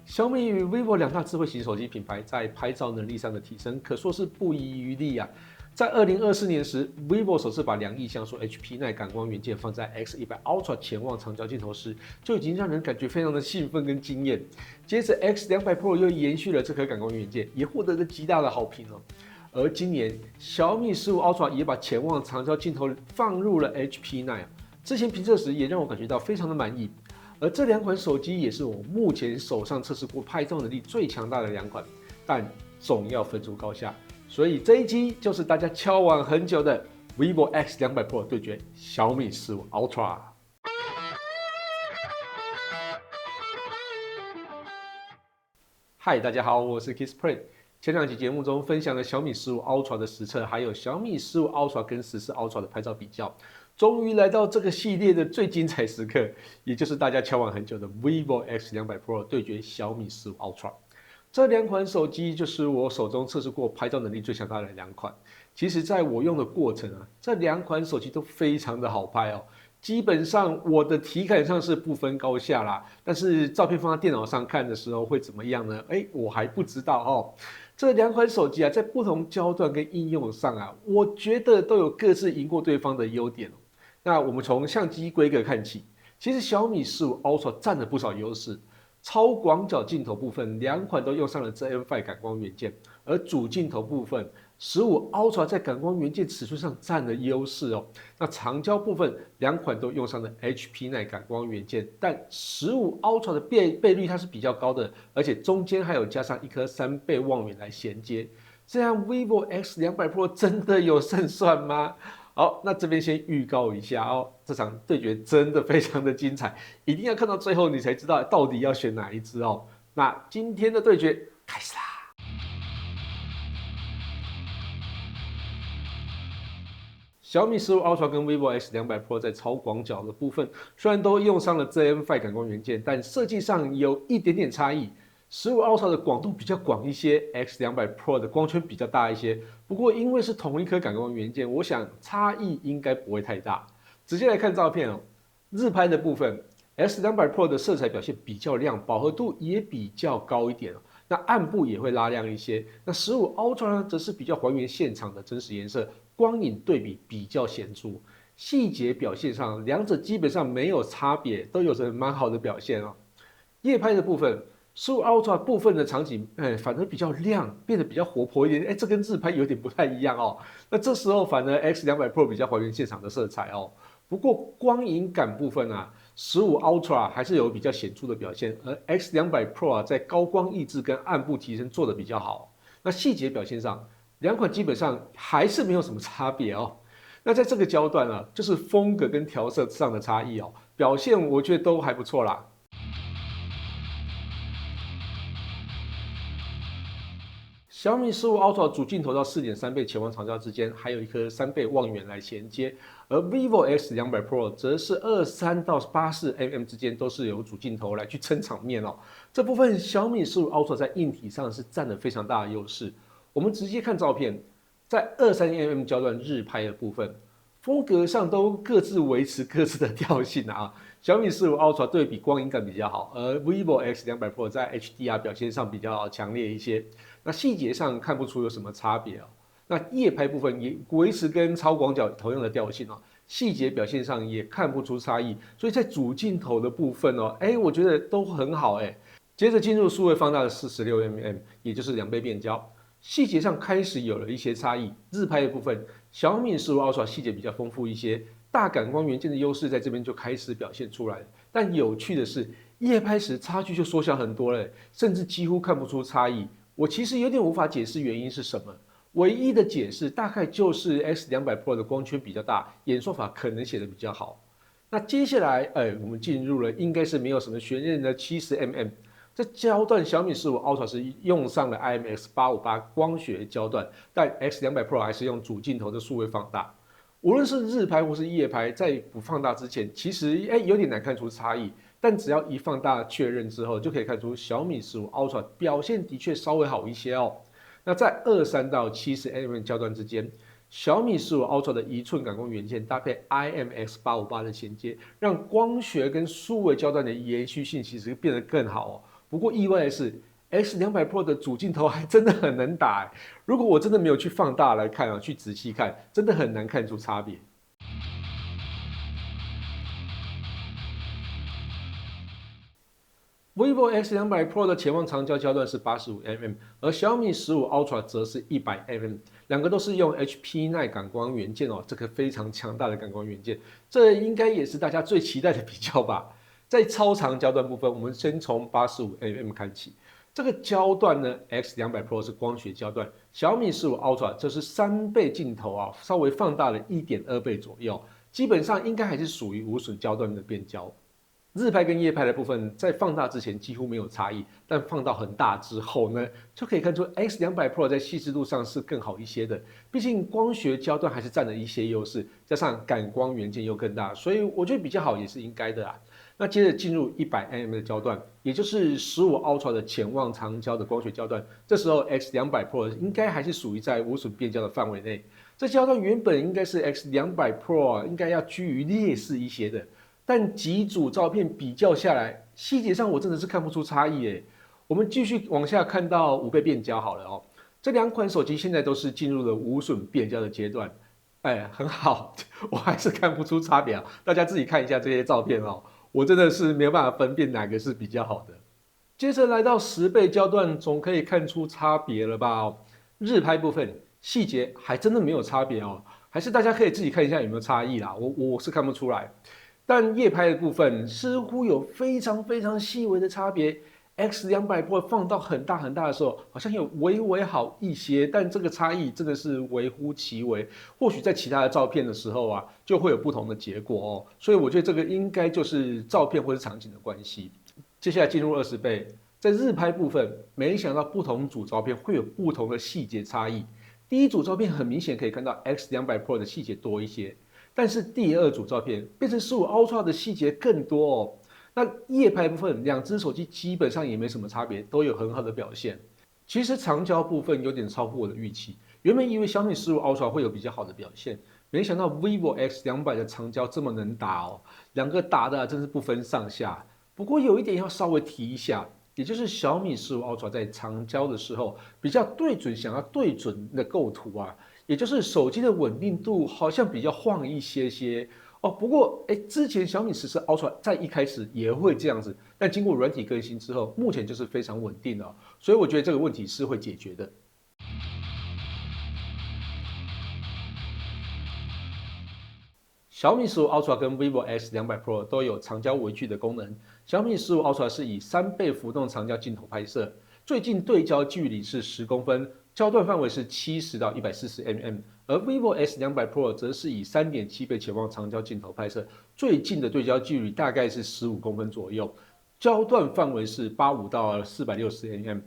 小米与 vivo 两大智慧型手机品牌在拍照能力上的提升，可说是不遗余力啊。在2024年时 ，vivo 首次把2亿像素 HP9 感光元件放在 X100 Ultra 潜望长焦镜头时，就已经让人感觉非常的兴奋跟惊艳。接着 X200 Pro 又延续了这颗感光元件，也获得了极大的好评哦。而今年小米15 Ultra 也把潜望长焦镜头放入了 HP9，之前评测时也让我感觉到非常的满意。而这2款手机也是我目前手上测试过拍照能力最强大的2款，但总要分出高下。所以这一期就是大家敲碗很久的 vivo X200 Pro 对决小米15 Ultra。嗨，大家好，我是 Kissplay。前2期节目中分享了小米15 Ultra 的实测，还有小米15 Ultra 跟14 Ultra 的拍照比较。终于来到这个系列的最精彩时刻，也就是大家敲碗很久的 vivo X200 Pro 对决小米15 Ultra。这2款手机就是我手中测试过拍照能力最强大的2款。其实，在我用的过程啊，这2款手机都非常的好拍哦。基本上我的体感上是不分高下啦，但是照片放在电脑上看的时候会怎么样呢？我还不知道哦。这2款手机啊，在不同焦段跟应用上啊，我觉得都有各自赢过对方的优点哦。那我们从相机规格看起，其实小米15 Ultra 占了不少优势。超广角镜头部分，2款都用上了 ZN-5 感光元件，而主镜头部分，15 Ultra 在感光元件尺寸上占了优势哦。那长焦部分，2款都用上了 HP9 感光元件，但15 Ultra 的倍率它是比较高的，而且中间还有加上一颗3倍望远来衔接。这样 vivo X200 Pro 真的有胜算吗？好，那这边先预告一下哦，这场对决真的非常的精彩，一定要看到最后你才知道到底要选哪一支哦。那今天的对决开始啦！小米15 Ultra 跟 vivo X200 Pro 在超广角的部分，虽然都用上了 ZN-5 感光元件，但设计上有一点点差异。15 Ultra 的广度比较广一些 ，X200 Pro 的光圈比较大一些。不过因为是同一颗感光元件，我想差异应该不会太大。直接来看照片哦，日拍的部分 ，X200 Pro 的色彩表现比较亮，饱和度也比较高一点哦。那暗部也会拉亮一些。那15 Ultra 呢，则是比较还原现场的真实颜色。光影对比比较显著，细节表现上2者基本上没有差别，都有着蛮好的表现哦。夜拍的部分，15 Ultra 部分的场景，反而比较亮，变得比较活泼一点，这跟日拍有点不太一样哦。那这时候反而 X200 Pro 比较还原现场的色彩哦。不过光影感部分啊，15 Ultra 还是有比较显著的表现，而 X200 Pro 啊在高光抑制跟暗部提升做得比较好。那细节表现上，2款基本上还是没有什么差别哦。那在这个焦段啊，就是风格跟调色上的差异哦，表现我觉得都还不错啦。小米15 Ultra 主镜头到 4.3 倍潜望长焦之间，还有一颗3倍望远来衔接，而 vivo X200 Pro 则是23到84mm 之间都是有主镜头来去撑场面哦。这部分小米15 Ultra 在硬体上是占了非常大的优势。我们直接看照片，在23mm 焦段日拍的部分，风格上都各自维持各自的调性啊。小米15 Ultra 对比光影感比较好，而 vivo X200 Pro 在 HDR 表现上比较强烈一些。那细节上看不出有什么差别哦。那夜拍部分也维持跟超广角同样的调性哦，细节表现上也看不出差异。所以在主镜头的部分哦，我觉得都很好接着进入数位放大的 46mm， 也就是2倍变焦。细节上开始有了一些差异，日拍的部分，小米15 Ultra 细节比较丰富一些，大感光元件的优势在这边就开始表现出来了。但有趣的是，夜拍时差距就缩小很多了，甚至几乎看不出差异。我其实有点无法解释原因是什么，唯一的解释大概就是 X200 Pro 的光圈比较大，演算法可能写的比较好。那接下来，我们进入了应该是没有什么悬念的 70mm。这焦段小米15 Ultra 是用上了 IMX858 光学焦段，但 X200 Pro 还是用主镜头的数位放大。无论是日拍或是夜拍，在不放大之前，其实有点难看出差异。但只要一放大确认之后，就可以看出小米15 Ultra 表现的确稍微好一些哦。那在23到70mm 焦段之间，小米15 Ultra 的1寸感光元件搭配 IMX858的衔接，让光学跟数位焦段的延续性其实变得更好哦。不过意外的是，X200 Pro 的主镜头还真的很能打。如果我真的没有去放大来看去仔细看，真的很难看出差别。vivo X200 Pro 的潜望长焦焦段是85mm，而小米15 Ultra 则是100mm，两个都是用 HP9 感光元件这个非常强大的感光元件，这应该也是大家最期待的比较吧。在超长焦段部分，我们先从85mm 看起。这个焦段呢 ，X200 Pro 是光学焦段，小米15 Ultra 这是3倍镜头稍微放大了1.2倍左右，基本上应该还是属于无损焦段的变焦。日拍跟夜拍的部分，在放大之前几乎没有差异，但放到很大之后呢，就可以看出 X200 Pro 在细致度上是更好一些的。毕竟光学焦段还是占了一些优势，加上感光元件又更大，所以我觉得比较好也是应该的啊。那接着进入100mm 的焦段，也就是15 Ultra 的潜望长焦的光学焦段，这时候 X200 Pro 应该还是属于在无损变焦的范围内。这焦段原本应该是 X200 Pro 应该要居于劣势一些的。但几组照片比较下来，细节上我真的是看不出差异耶。我们继续往下看到5倍变焦好了这两款手机现在都是进入了无损变焦的阶段，很好，我还是看不出差别啊。大家自己看一下这些照片我真的是没有办法分辨哪个是比较好的。接着来到10倍焦段，总可以看出差别了吧日拍部分细节还真的没有差别还是大家可以自己看一下有没有差异啦。我是看不出来。但夜拍的部分似乎有非常非常细微的差别 ，X200 Pro 放到很大很大的时候，好像有微微好一些，但这个差异真的是微乎其微。或许在其他的照片的时候就会有不同的结果所以我觉得这个应该就是照片或是场景的关系。接下来进入20倍，在日拍部分，没想到不同组照片会有不同的细节差异。第一组照片很明显可以看到 X200 Pro 的细节多一些。但是第二组照片变成15 Ultra 的细节更多那夜拍部分，两只手机基本上也没什么差别，都有很好的表现。其实长焦部分有点超乎我的预期，原本以为小米15 Ultra 会有比较好的表现，没想到 vivo X200 的长焦这么能打两个打的真是不分上下。不过有一点要稍微提一下，也就是小米15 Ultra 在长焦的时候比较对准想要对准的构图也就是手机的稳定度好像比较晃一些些不过之前小米14 Ultra 在一开始也会这样子，但经过软体更新之后，目前就是非常稳定了，所以我觉得这个问题是会解决的。小米15 Ultra 跟 vivo X200 Pro 都有长焦微距的功能。小米15 Ultra 是以3倍浮动长焦镜头拍摄，最近对焦距离是10公分，焦段范围是70到140mm，而 vivo X200 Pro 则是以3.7倍潜望长焦镜头拍摄，最近的对焦距离大概是15公分左右，焦段范围是85到460mm。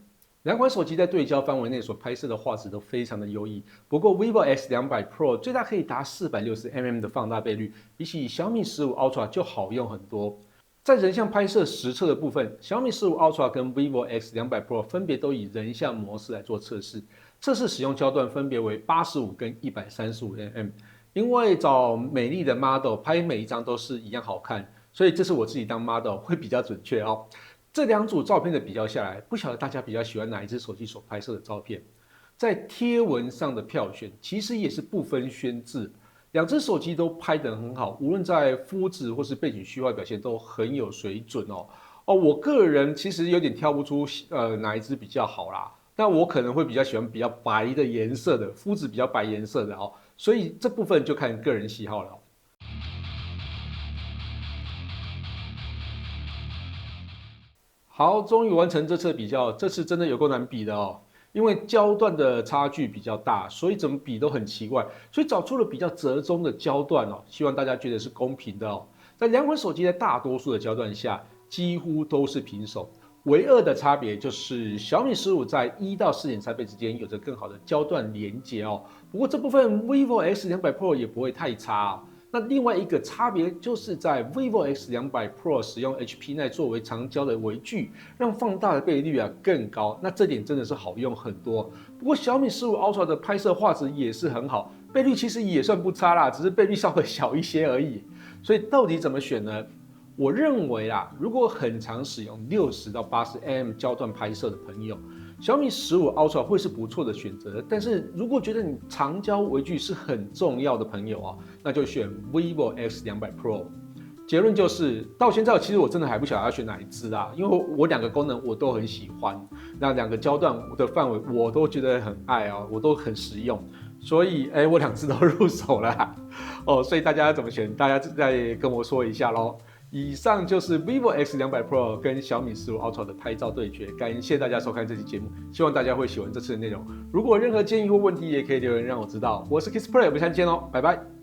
两款手机在对焦范围内所拍摄的画质都非常的优异，不过 vivo X200 Pro 最大可以达460mm 的放大倍率，比起小米15 Ultra 就好用很多。在人像拍摄实测的部分，小米15 Ultra 跟 vivo X200 Pro 分别都以人像模式来做测试，测试使用焦段分别为85跟135mm。因为找美丽的 model 拍每一张都是一样好看，所以这是我自己当 model 会比较准确这两组照片的比较下来，不晓得大家比较喜欢哪一只手机所拍摄的照片。在贴文上的票选其实也是不分轩轾，两只手机都拍得很好，无论在肤质或是背景虚化表现都很有水准我个人其实有点挑不出哪一只比较好啦，但我可能会比较喜欢比较白的颜色的，肤质比较白颜色的所以这部分就看个人喜好了好，终于完成这次的比较，这次真的有够难比的因为焦段的差距比较大，所以怎么比都很奇怪，所以找出了比较折中的焦段希望大家觉得是公平的在两款手机在大多数的焦段下，几乎都是平手，唯二的差别就是小米15在1到4.3倍之间有着更好的焦段连接不过这部分 vivo X200 Pro 也不会太差那另外一个差别就是在 vivo X200 Pro 使用 HP9 作为长焦的微距，让放大的倍率更高，那这点真的是好用很多。不过小米15 Ultra 的拍摄画质也是很好，倍率其实也算不差啦，只是倍率稍微小一些而已。所以到底怎么选呢？我认为啦，如果很常使用60到80mm 焦段拍摄的朋友，小米15 Ultra 会是不错的选择。但是如果觉得你长焦微距是很重要的朋友啊，那就选 vivo X200 Pro。结论就是，到现在其实我真的还不晓得要选哪一支啊，因为我2个功能我都很喜欢，那2个焦段的范围我都觉得很爱啊，我都很实用，所以我2支都入手了哦，所以大家怎么选，大家再跟我说一下咯。以上就是 vivo X200 Pro 跟小米15 Ultra 的拍照对决，感谢大家收看这期节目，希望大家会喜欢这次的内容。如果有任何建议或问题，也可以留言让我知道。我是 Kissplay，我们下期见喽，拜拜。